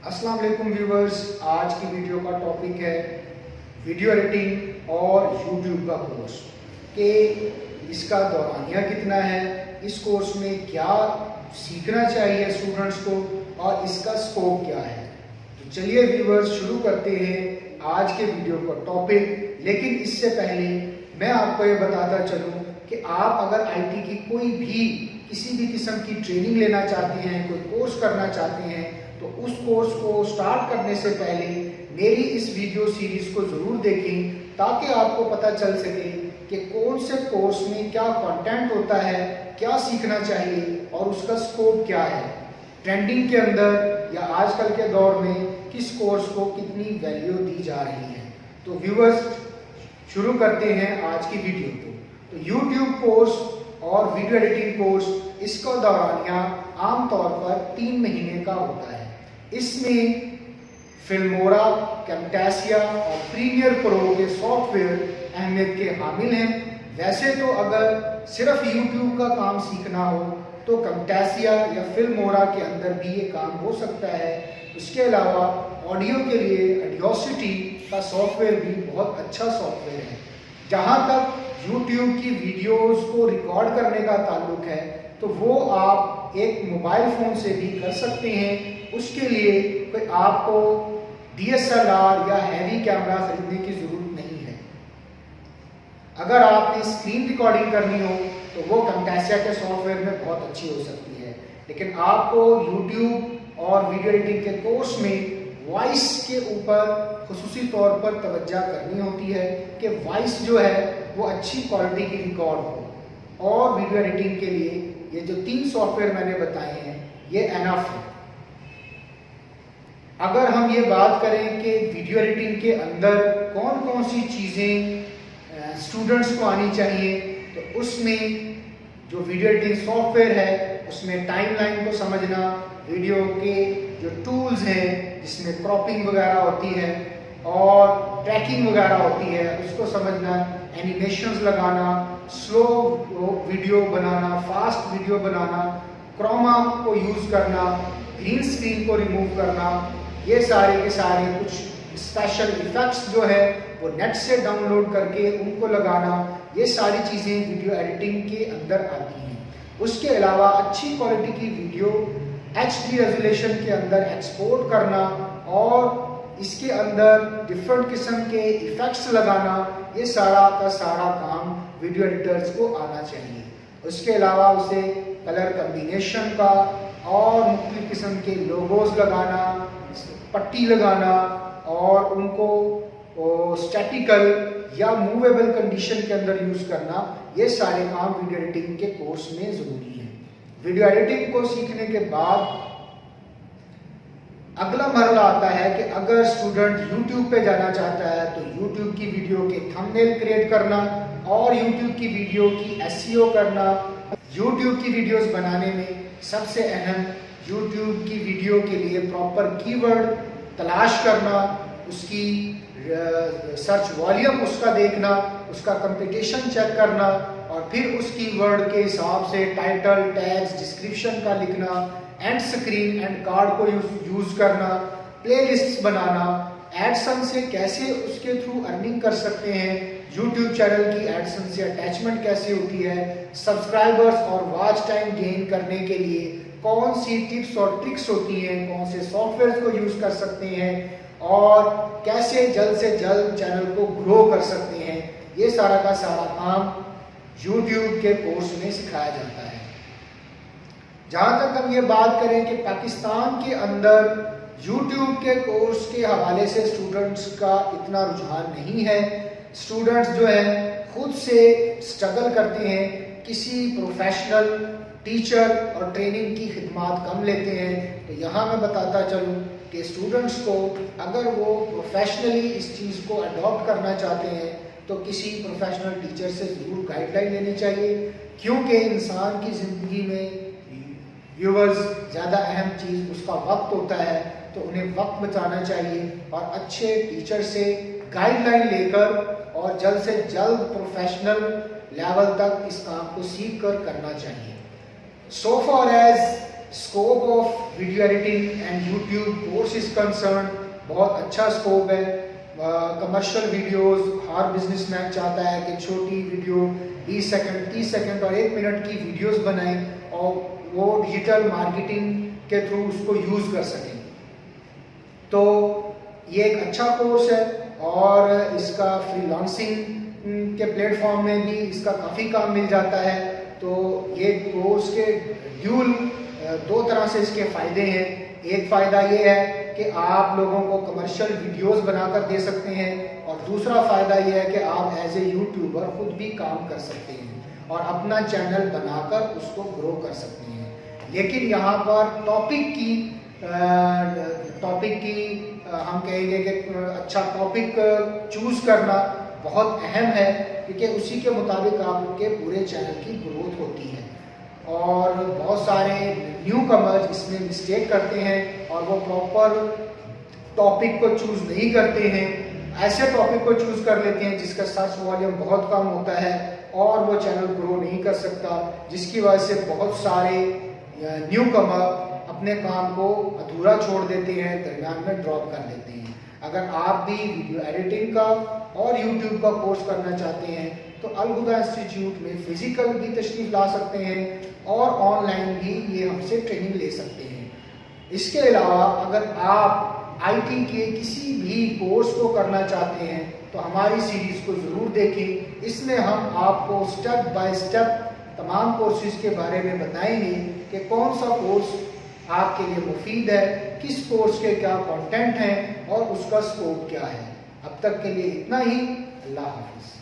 अस्सलाम वालेकुम व्यूवर्स, आज की वीडियो का टॉपिक है वीडियो एडिटिंग और यूट्यूब का कोर्स कि इसका दौरानिया कितना है, इस कोर्स में क्या सीखना चाहिए स्टूडेंट्स को और इसका स्कोप क्या है। तो चलिए व्यूवर्स शुरू करते हैं आज के वीडियो का टॉपिक। लेकिन इससे पहले मैं आपको ये बताता चलूँ कि आप अगर आईटी की कोई भी किसी भी किस्म की ट्रेनिंग लेना चाहते हैं, कोई कोर्स करना चाहते हैं, तो उस कोर्स को स्टार्ट करने से पहले मेरी इस वीडियो सीरीज को जरूर देखें ताकि आपको पता चल सके कि कौन से कोर्स में क्या कंटेंट होता है, क्या सीखना चाहिए और उसका स्कोप क्या है। ट्रेंडिंग के अंदर या आजकल के दौर में किस कोर्स को कितनी वैल्यू दी जा रही है। तो व्यूअर्स शुरू करते हैं आज की वीडियो को। तो यूट्यूब कोर्स और वीडियो एडिटिंग कोर्स, इसका दौरानिया आमतौर पर 3 महीने का होता है। इसमें फिल्मोरा, कैमटासिया और प्रीमियर प्रो के सॉफ्टवेयर अहमियत के हामिल हैं। वैसे तो अगर सिर्फ यूट्यूब का काम सीखना हो तो कैमटासिया या फिल्मोरा के अंदर भी ये काम हो सकता है। उसके अलावा ऑडियो के लिए ऑडियोसिटी का सॉफ्टवेयर भी बहुत अच्छा सॉफ्टवेयर है। जहाँ तक यूट्यूब की वीडियोस को रिकॉर्ड करने का ताल्लुक है तो वो आप एक मोबाइल फ़ोन से भी कर सकते हैं। उसके लिए कोई आपको DSLR या हैवी कैमरा खरीदने की ज़रूरत नहीं है। अगर आपने स्क्रीन रिकॉर्डिंग करनी हो तो वो कैमटासिया के सॉफ्टवेयर में बहुत अच्छी हो सकती है। लेकिन आपको यूट्यूब और वीडियो एडिटिंग के कोर्स में वॉइस के ऊपर खुसूसी तौर पर तवज्जो करनी होती है कि वॉइस जो है वो अच्छी क्वालिटी की रिकॉर्ड हो। और वीडियो एडिटिंग के लिए ये जो 3 सॉफ्टवेयर मैंने बताए हैं ये एनफ है। अगर हम ये बात करें कि वीडियो एडिटिंग के अंदर कौन कौन सी चीज़ें स्टूडेंट्स को आनी चाहिए, तो उसमें जो वीडियो एडिटिंग सॉफ्टवेयर है उसमें टाइमलाइन को समझना, वीडियो के जो टूल्स हैं जिसमें क्रॉपिंग वगैरह होती है और ट्रैकिंग वगैरह होती है उसको समझना, एनिमेशंस लगाना, स्लो वीडियो बनाना, फास्ट वीडियो बनाना, क्रोमा को यूज़ करना, ग्रीन स्क्रीन को रिमूव करना, ये सारे के सारे कुछ स्पेशल इफेक्ट्स जो है वो नेट से डाउनलोड करके उनको लगाना, ये सारी चीज़ें वीडियो एडिटिंग के अंदर आती हैं। उसके अलावा अच्छी क्वालिटी की वीडियो HD रेजोल्यूशन के अंदर एक्सपोर्ट करना और इसके अंदर डिफरेंट किस्म के इफेक्ट्स लगाना, ये सारा का सारा काम वीडियो एडिटर्स को आना चाहिए। उसके अलावा उसे कलर कम्बिनेशन का और मुख्तलिफ किस्म के लोगोज लगाना, पट्टी लगाना और उनको स्टैटिकल या मूवेबल कंडीशन के अंदर यूज़ करना, ये सारे काम वीडियो एडिटिंग के कोर्स में ज़रूरी है। वीडियो एडिटिंग को सीखने के बाद अगला मरहला आता है कि अगर स्टूडेंट YouTube पे जाना चाहता है तो YouTube की वीडियो के थंबनेल क्रिएट करना और YouTube की वीडियो की SEO करना। YouTube की वीडियोस बनाने में सबसे अहम YouTube की वीडियो के लिए प्रॉपर कीवर्ड तलाश करना, उसकी सर्च वॉल्यूम उसका देखना, उसका कंपटीशन चेक करना और फिर उस कीवर्ड के हिसाब से टाइटल, टैग्स, डिस्क्रिप्शन का लिखना, एंड स्क्रीन एंड कार्ड को यूज़ करना, प्लेलिस्ट्स बनाना, एडसेंस से कैसे उसके थ्रू अर्निंग कर सकते हैं, यूट्यूब चैनल की एडसेंस से अटैचमेंट कैसे होती है, सब्सक्राइबर्स और वॉच टाइम गेन करने के लिए कौन सी टिप्स और ट्रिक्स होती हैं, कौन से सॉफ्टवेयर को यूज़ कर सकते हैं और कैसे जल्द से जल्द चैनल को ग्रो कर सकते हैं। ये सारा का सारा काम YouTube के कोर्स में सिखाया जाता है। जहाँ तक हम ये बात करें कि पाकिस्तान के अंदर YouTube के कोर्स के हवाले से स्टूडेंट्स का इतना रुझान नहीं है। स्टूडेंट्स जो है खुद से स्ट्रगल करते हैं, किसी प्रोफेशनल टीचर और ट्रेनिंग की खिदमात कम लेते हैं। तो यहाँ मैं बताता चलूँ कि स्टूडेंट्स को अगर वो प्रोफेशनली इस चीज़ को अडॉप्ट करना चाहते हैं तो किसी प्रोफेशनल टीचर से ज़रूर गाइडलाइन लेनी चाहिए, क्योंकि इंसान की ज़िंदगी में व्यूवर्स ज़्यादा अहम चीज़ उसका वक्त होता है। तो उन्हें वक्त बचाना चाहिए और अच्छे टीचर से गाइडलाइन लेकर और जल्द से जल्द प्रोफेशनल लेवल तक इस काम को सीख कर करना चाहिए। So far as scope of video editing and YouTube course is concern, बहुत अच्छा स्कोप है। कमर्शियल वीडियोस हर बिजनेसमैन चाहता है कि छोटी वीडियो 20 सेकंड 30 सेकंड और 1 मिनट की वीडियोस बनाएं और वो डिजिटल मार्केटिंग के थ्रू उसको यूज़ कर सकें। तो ये एक अच्छा कोर्स है और इसका फ्रीलांसिंग के प्लेटफॉर्म में भी इसका काफ़ी काम मिल जाता है। तो ये कोर्स के दो तरह से इसके फ़ायदे हैं। एक फ़ायदा ये है कि आप लोगों को कमर्शियल वीडियोस बनाकर दे सकते हैं और दूसरा फ़ायदा ये है कि आप एज ए यूट्यूबर खुद भी काम कर सकते हैं और अपना चैनल बनाकर उसको ग्रो कर सकते हैं। लेकिन यहाँ पर टॉपिक की हम कहेंगे कि अच्छा टॉपिक चूज़ करना बहुत अहम है, क्योंकि उसी के मुताबिक आपके पूरे चैनल की ग्रोथ होती है। और बहुत सारे न्यू कमर्स इसमें मिस्टेक करते हैं और वो प्रॉपर टॉपिक को चूज़ नहीं करते हैं, ऐसे टॉपिक को चूज़ कर लेते हैं जिसका सर्च वॉल्यूम बहुत कम होता है और वो चैनल ग्रो नहीं कर सकता, जिसकी वजह से बहुत सारे न्यू कमर अपने काम को अधूरा छोड़ देते हैं, दरमियान में ड्रॉप कर देते हैं। अगर आप भी वीडियो एडिटिंग का और यूट्यूब का कोर्स करना चाहते हैं तो अल हुदा इंस्टीट्यूट में फिजिकल भी तशरीफ ला सकते हैं और ऑनलाइन भी ये हमसे ट्रेनिंग ले सकते हैं। इसके अलावा अगर आप आईटी के किसी भी कोर्स को करना चाहते हैं तो हमारी सीरीज़ को ज़रूर देखें। इसमें हम आपको स्टेप बाय स्टेप तमाम कोर्सेज के बारे में बताएंगे कि कौन सा कोर्स आपके लिए मुफीद है, किस कोर्स के क्या कंटेंट हैं और उसका स्कोप क्या है। अब तक के लिए इतना ही। अल्लाह हाफिज़।